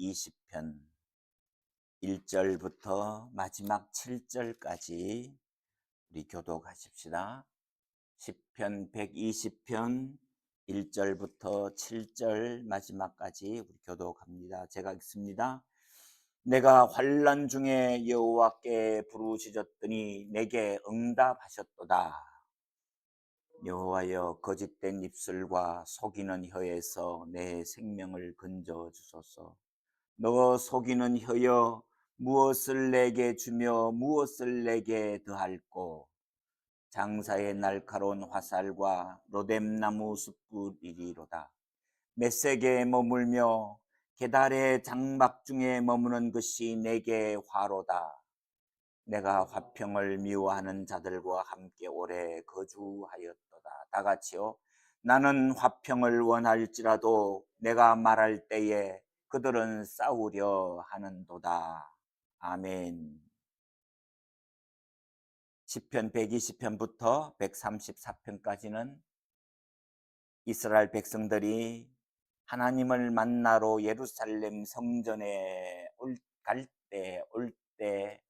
120편 1절부터 마지막 7절까지 우리 교독하십시다. 시편 120편 1절부터 7절 마지막까지 우리 교독합니다. 제가 읽습니다. 내가 환난 중에 여호와께 부르짖었더니 내게 응답하셨도다. 여호와여, 거짓된 입술과 속이는 혀에서 내 생명을 건져 주소서. 너 속이는 혀여, 무엇을 내게 주며 무엇을 내게 더할꼬. 장사의 날카로운 화살과 로뎀나무 숯불이리로다. 메색에 머물며 게달의 장막 중에 머무는 것이 내게 화로다. 내가 화평을 미워하는 자들과 함께 오래 거주하였도다. 다 같이요. 나는 화평을 원할지라도 내가 말할 때에 그들은 싸우려 하는도다. 아멘. 시편 120편부터 134편까지는 이스라엘 백성들이 하나님을 만나러 예루살렘 성전에 갈 때, 올 때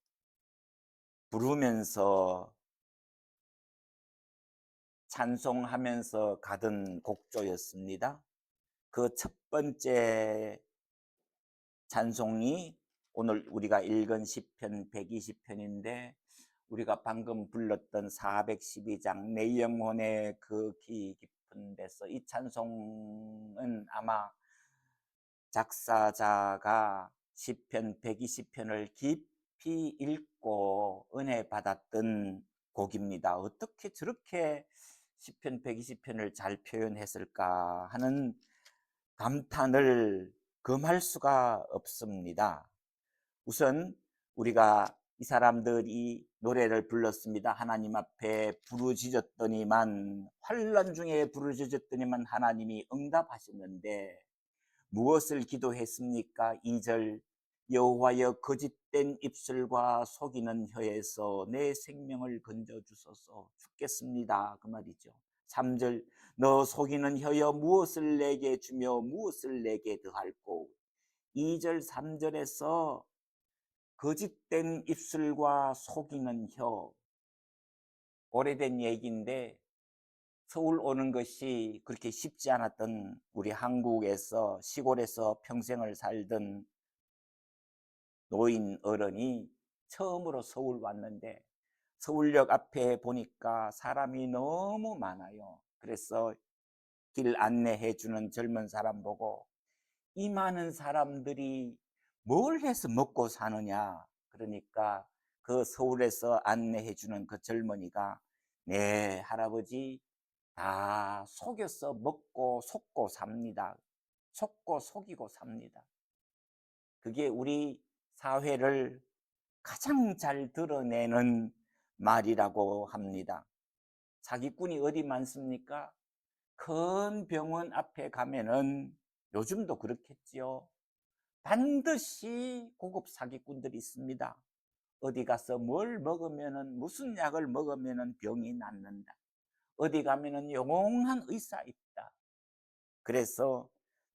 부르면서 찬송하면서 가던 곡조였습니다. 그 첫 번째 찬송이 오늘 우리가 읽은 시편 120편인데 우리가 방금 불렀던 412장 내 영혼의 그 기 깊은 데서, 이 찬송은 아마 작사자가 시편 120편을 깊이 읽고 은혜 받았던 곡입니다. 어떻게 저렇게 시편 120편을 잘 표현했을까 하는 감탄을 금할 수가 없습니다. 우선 우리가 이 사람들이 노래를 불렀습니다. 하나님 앞에 부르짖었더니만, 환난 중에 부르짖었더니만 하나님이 응답하셨는데 무엇을 기도했습니까? 2절, 여호와여, 거짓된 입술과 속이는 혀에서 내 생명을 건져주소서. 죽겠습니다, 그 말이죠. 3절, 너 속이는 혀여, 무엇을 내게 주며 무엇을 내게 더할꼬. 2절 3절에서 거짓된 입술과 속이는 혀, 오래된 얘기인데 서울 오는 것이 그렇게 쉽지 않았던 우리 한국에서 시골에서 평생을 살던 노인 어른이 처음으로 서울 왔는데 서울역 앞에 보니까 사람이 너무 많아요. 그래서 길 안내해 주는 젊은 사람 보고 이 많은 사람들이 뭘 해서 먹고 사느냐, 그러니까 그 서울에서 안내해 주는 그 젊은이가, 네 할아버지, 다 속여서 먹고 속고 삽니다. 속고 속이고 삽니다. 그게 우리 사회를 가장 잘 드러내는 말이라고 합니다. 사기꾼이 어디 많습니까? 큰 병원 앞에 가면은, 요즘도 그렇겠지요, 반드시 고급 사기꾼들이 있습니다. 어디 가서 뭘 먹으면은, 무슨 약을 먹으면은 병이 낫는다. 어디 가면은 영롱한 의사 있다. 그래서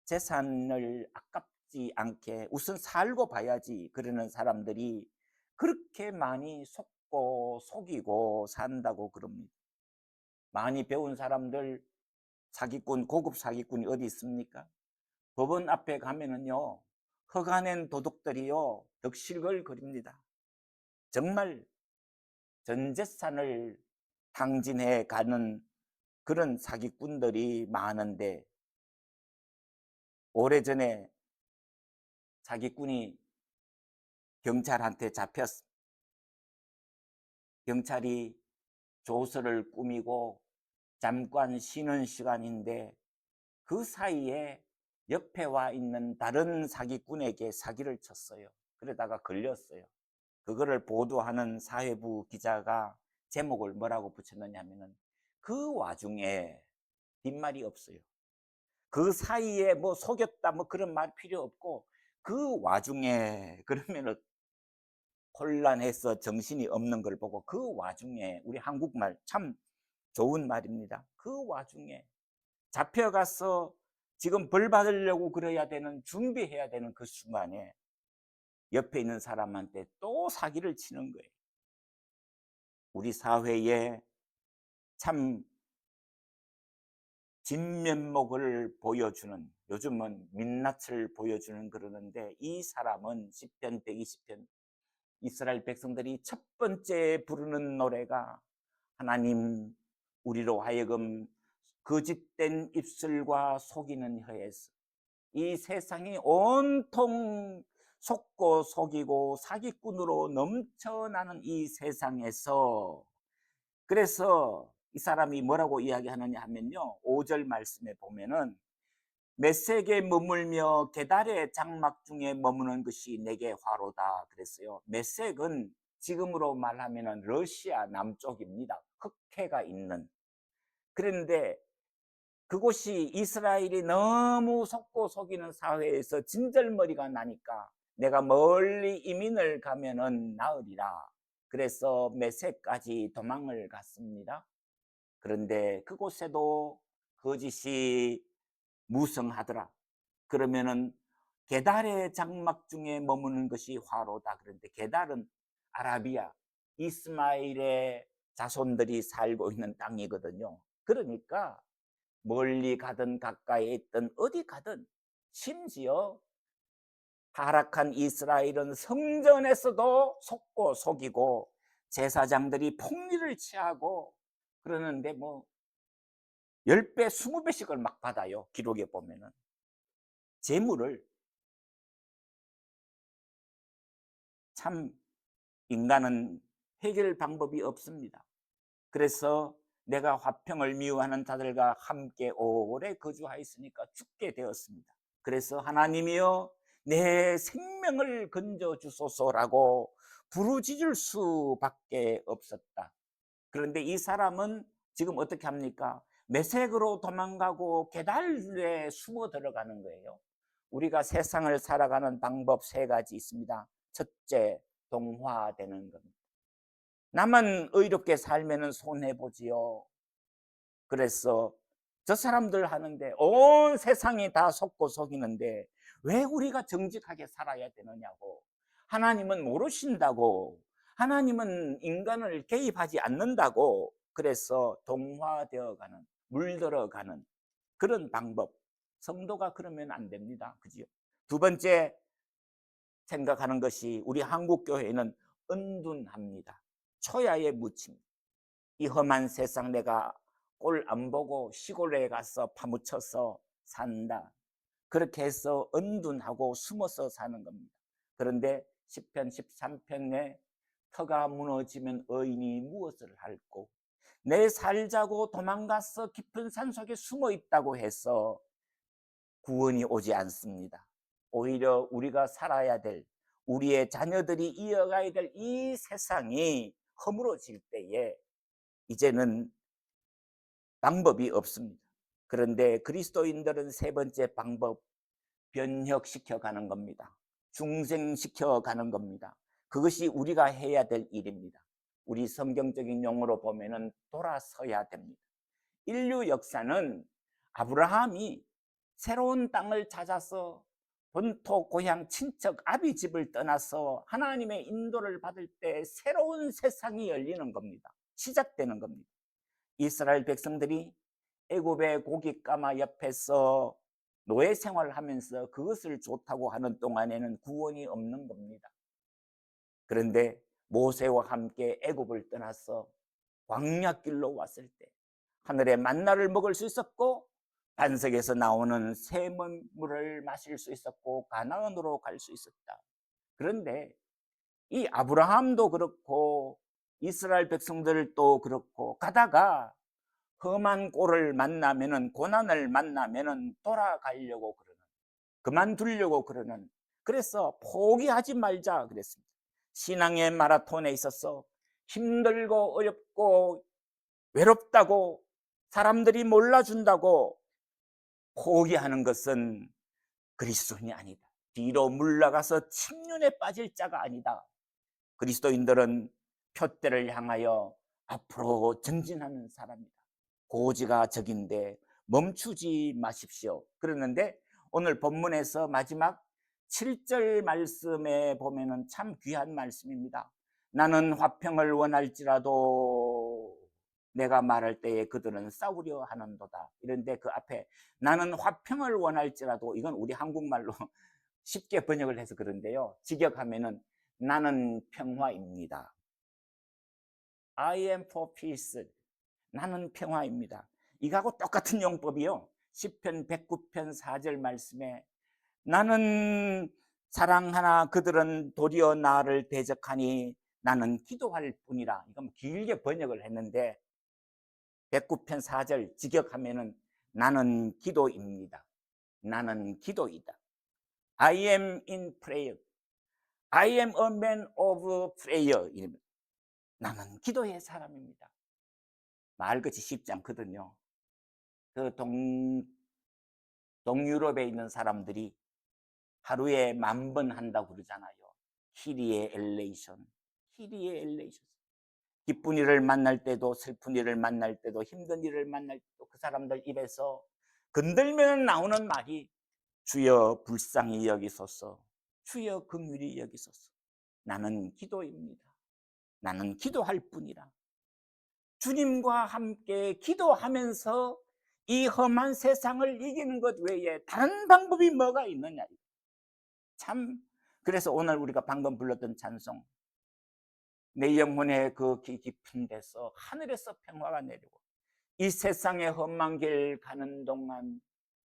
재산을 아깝지 않게 우선 살고 봐야지 그러는 사람들이 그렇게 많이 속고 속이고 산다고 그럽니다. 많이 배운 사람들, 사기꾼, 고급 사기꾼이 어디 있습니까? 법원 앞에 가면은요, 허가낸 도둑들이요, 덕실걸거립니다. 정말 전 재산을 탕진해 가는 그런 사기꾼들이 많은데, 오래전에 사기꾼이 경찰한테 잡혔어. 경찰이 조서를 꾸미고 잠깐 쉬는 시간인데 그 사이에 옆에 와 있는 다른 사기꾼에게 사기를 쳤어요. 그러다가 걸렸어요. 그거를 보도하는 사회부 기자가 제목을 뭐라고 붙였느냐면은, 그 와중에, 뒷말이 없어요. 그 사이에 뭐 속였다 뭐 그런 말 필요 없고, 그 와중에, 그러면은 혼란해서 정신이 없는 걸 보고, 그 와중에, 우리 한국말 참 좋은 말입니다. 그 와중에 잡혀가서 지금 벌 받으려고 그래야 되는, 준비해야 되는 그 순간에 옆에 있는 사람한테 또 사기를 치는 거예요. 우리 사회에 참 진면목을 보여주는, 요즘은 민낯을 보여주는 그러는데, 이 사람은 시편 120편 이스라엘 백성들이 첫 번째 부르는 노래가 하나님, 우리로 하여금 거짓된 입술과 속이는 혀에서 이 세상이 온통 속고 속이고 사기꾼으로 넘쳐나는 이 세상에서, 그래서 이 사람이 뭐라고 이야기하느냐 하면요, 5절 말씀에 보면은 메색에 머물며 게달의 장막 중에 머무는 것이 내게 화로다 그랬어요. 메색은 지금으로 말하면은 러시아 남쪽입니다. 흑해가 있는. 그런데 그곳이 이스라엘이 너무 속고 속이는 사회에서 진절머리가 나니까 내가 멀리 이민을 가면은 나으리라. 그래서 메색까지 도망을 갔습니다. 그런데 그곳에도 거짓이 무성하더라. 그러면은 게달의 장막 중에 머무는 것이 화로다. 그런데 게달은 아라비아 이스마엘의 자손들이 살고 있는 땅이거든요. 그러니까 멀리 가든 가까이 있든 어디 가든, 심지어 타락한 이스라엘은 성전에서도 속고 속이고 제사장들이 폭리를 취하고 그러는데 뭐 10배, 20배씩을 막 받아요. 기록에 보면은. 재물을. 참 인간은 해결 방법이 없습니다. 그래서 내가 화평을 미워하는 자들과 함께 오래 거주하였으니까 죽게 되었습니다. 그래서 하나님이여 내 생명을 건져 주소서라고 부르짖을 수밖에 없었다. 그런데 이 사람은 지금 어떻게 합니까? 메색으로 도망가고 게달에 숨어 들어가는 거예요. 우리가 세상을 살아가는 방법 3가지 있습니다. 첫째, 동화되는 겁니다. 나만 의롭게 살면 손해보지요. 그래서 저 사람들 하는데 온 세상이 다 속고 속이는데 왜 우리가 정직하게 살아야 되느냐고. 하나님은 모르신다고. 하나님은 인간을 개입하지 않는다고. 그래서 동화되어가는, 물들어가는 그런 방법. 성도가 그러면 안 됩니다. 그죠? 두 번째 생각하는 것이, 우리 한국 교회는 은둔합니다. 초야에 묻힙니다. 이 험한 세상 내가 꼴 안 보고 시골에 가서 파묻혀서 산다. 그렇게 해서 은둔하고 숨어서 사는 겁니다. 그런데 시편 13편에 터가 무너지면 의인이 무엇을 할꼬, 내 살자고 도망가서 깊은 산속에 숨어 있다고 해서 구원이 오지 않습니다. 오히려 우리가 살아야 될, 우리의 자녀들이 이어가야 될 이 세상이 허물어질 때에 이제는 방법이 없습니다. 그런데 그리스도인들은 3번째 방법, 변혁시켜 가는 겁니다. 중생시켜 가는 겁니다. 그것이 우리가 해야 될 일입니다. 우리 성경적인 용어로 보면은 돌아서야 됩니다. 인류 역사는 아브라함이 새로운 땅을 찾아서 본토 고향 친척 아비 집을 떠나서 하나님의 인도를 받을 때 새로운 세상이 열리는 겁니다. 시작되는 겁니다. 이스라엘 백성들이 애굽의 고깃가마 옆에서 노예 생활을 하면서 그것을 좋다고 하는 동안에는 구원이 없는 겁니다. 그런데 모세와 함께 애굽을 떠나서 광야길로 왔을 때 하늘의 만나를 먹을 수 있었고 반석에서 나오는 샘물을 마실 수 있었고 가나안으로 갈 수 있었다. 그런데 이 아브라함도 그렇고 이스라엘 백성들도 그렇고 가다가 험한 꼴을 만나면은, 고난을 만나면은 돌아가려고 그러는, 그만두려고 그러는, 그래서 포기하지 말자 그랬습니다. 신앙의 마라톤에 있어서 힘들고 어렵고 외롭다고 사람들이 몰라준다고 포기하는 것은 그리스도인이 아니다. 뒤로 물러가서 침륜에 빠질 자가 아니다. 그리스도인들은 표대를 향하여 앞으로 전진하는 사람이다. 고지가 적인데 멈추지 마십시오. 그러는데 오늘 본문에서 마지막 7절 말씀에 보면은 참 귀한 말씀입니다. 나는 화평을 원할지라도 내가 말할 때에 그들은 싸우려 하는도다. 이런데 그 앞에 나는 화평을 원할지라도, 이건 우리 한국말로 쉽게 번역을 해서 그런데요, 직역하면은 나는 평화입니다. I am for peace. 나는 평화입니다. 이거하고 똑같은 용법이요, 시편 109편 4절 말씀에 나는 사랑하나 그들은 도리어 나를 대적하니 나는 기도할 뿐이라. 이건 길게 번역을 했는데 109편 4절 직역하면은 나는 기도입니다. 나는 기도이다. I am in prayer. I am a man of prayer. 나는 기도의 사람입니다. 말끝이 쉽지 않거든요. 그 동유럽에 있는 사람들이 하루에 10,000번 한다고 그러잖아요. 키리에 엘레이션, 키리에 엘레이션. 기쁜 일을 만날 때도, 슬픈 일을 만날 때도, 힘든 일을 만날 때도 그 사람들 입에서 건들면 나오는 말이 주여 불쌍히 여기소서, 주여 긍휼히 여기소서. 나는 기도입니다. 나는 기도할 뿐이라. 주님과 함께 기도하면서 이 험한 세상을 이기는 것 외에 다른 방법이 뭐가 있느냐. 참, 그래서 오늘 우리가 방금 불렀던 찬송, 내 영혼의 그 깊은 데서 하늘에서 평화가 내리고 이 세상의 험한 길 가는 동안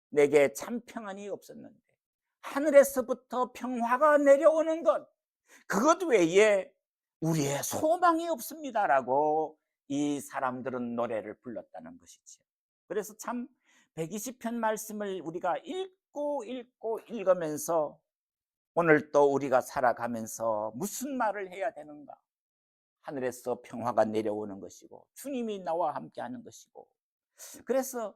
내게 참 평안이 없었는데 하늘에서부터 평화가 내려오는 것, 그것 외에 우리의 소망이 없습니다라고 이 사람들은 노래를 불렀다는 것이지요. 그래서 참 120편 말씀을 우리가 읽고 읽으면서 오늘 또 우리가 살아가면서 무슨 말을 해야 되는가? 하늘에서 평화가 내려오는 것이고 주님이 나와 함께 하는 것이고, 그래서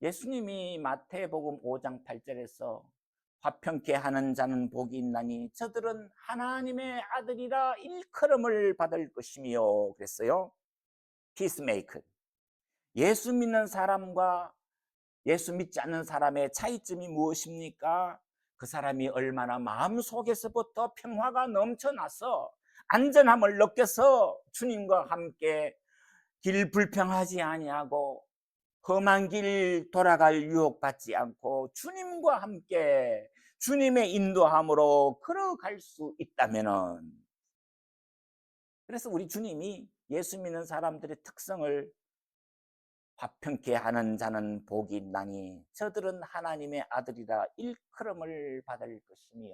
예수님이 마태복음 5장 8절에서 화평케 하는 자는 복이 있나니 저들은 하나님의 아들이라 일컬음을 받을 것이며 그랬어요. 피스메이커. 예수 믿는 사람과 예수 믿지 않는 사람의 차이점이 무엇입니까? 그 사람이 얼마나 마음속에서부터 평화가 넘쳐나서 안전함을 느껴서 주님과 함께 길 불평하지 아니하고 험한 길 돌아갈 유혹받지 않고 주님과 함께 주님의 인도함으로 걸어갈 수 있다면은, 그래서 우리 주님이 예수 믿는 사람들의 특성을 화평케 하는 자는 복이 있나니 저들은 하나님의 아들이라 일컬음을 받을 것이며,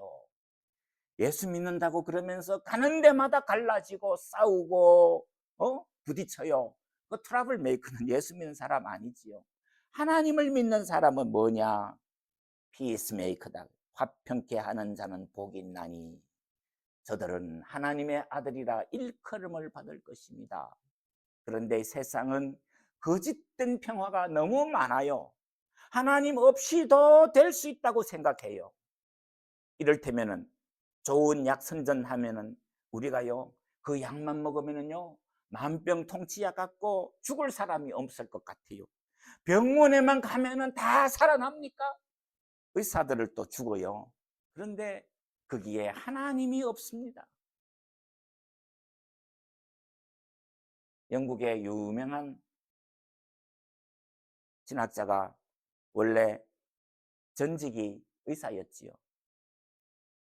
예수 믿는다고 그러면서 가는 데마다 갈라지고 싸우고 부딪혀요. 그 트러블 메이커는 예수 믿는 사람 아니지요. 하나님을 믿는 사람은 뭐냐? 피스메이커다. 화평케 하는 자는 복이 있나니 저들은 하나님의 아들이라 일컬음을 받을 것입니다. 그런데 세상은 거짓된 평화가 너무 많아요. 하나님 없이도 될 수 있다고 생각해요. 이를테면은 좋은 약 선전하면은 우리가요, 그 약만 먹으면은요 만병통치약 같고 죽을 사람이 없을 것 같아요. 병원에만 가면은 다 살아납니까? 의사들을 또 죽어요. 그런데 거기에 하나님이 없습니다. 영국의 유명한 신학자가 원래 전직이 의사였지요.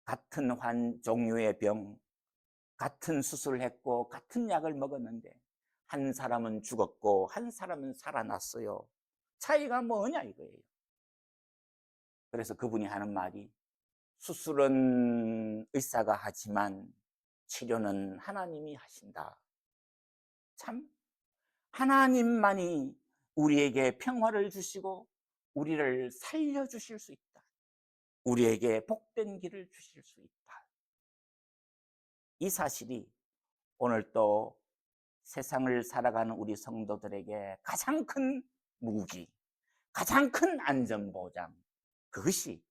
같은 종류의 병, 같은 수술을 했고 같은 약을 먹었는데 한 사람은 죽었고 한 사람은 살아났어요. 차이가 뭐냐 이거예요. 그래서 그분이 하는 말이, 수술은 의사가 하지만 치료는 하나님이 하신다. 참, 하나님만이 우리에게 평화를 주시고 우리를 살려주실 수 있다. 우리에게 복된 길을 주실 수 있다. 이 사실이 오늘 또 세상을 살아가는 우리 성도들에게 가장 큰 무기, 가장 큰 안전보장, 그것이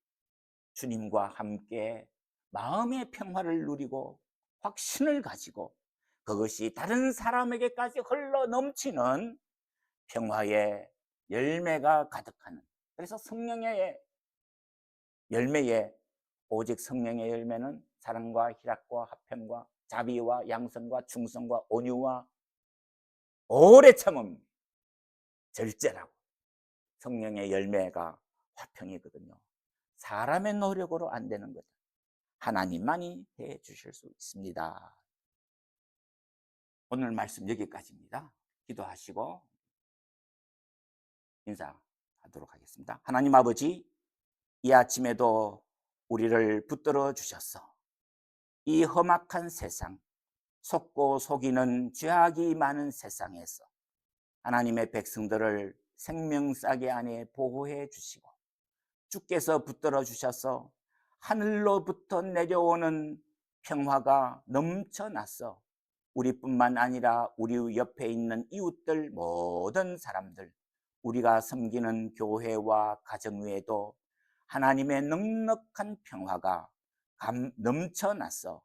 주님과 함께 마음의 평화를 누리고 확신을 가지고 그것이 다른 사람에게까지 흘러 넘치는 평화의 열매가 가득하는, 그래서 성령의 열매에, 오직 성령의 열매는 사랑과 희락과 화평과 자비와 양선과 충성과 온유와 오래 참음, 절제라고. 성령의 열매가 화평이거든요. 사람의 노력으로 안 되는 거죠. 하나님만이 해 주실 수 있습니다. 오늘 말씀 여기까지입니다. 기도하시고 인사하도록 하겠습니다. 하나님 아버지, 이 아침에도 우리를 붙들어 주셔서 이 험악한 세상, 속고 속이는 죄악이 많은 세상에서 하나님의 백성들을 생명싸개 안에 보호해 주시고, 주께서 붙들어 주셔서 하늘로부터 내려오는 평화가 넘쳐나서 우리뿐만 아니라 우리 옆에 있는 이웃들, 모든 사람들, 우리가 섬기는 교회와 가정 외에도 하나님의 넉넉한 평화가 넘쳐나서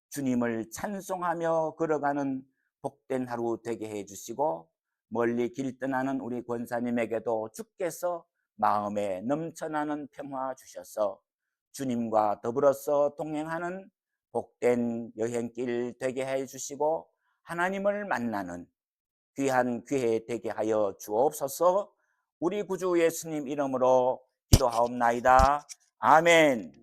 주님을 찬송하며 걸어가는 복된 하루 되게 해주시고, 멀리 길 떠나는 우리 권사님에게도 주께서 마음에 넘쳐나는 평화 주셔서 주님과 더불어서 동행하는 복된 여행길 되게 해주시고, 하나님을 만나는 귀한 기회 되게 하여 주옵소서. 우리 구주 예수님 이름으로 기도하옵나이다. 아멘.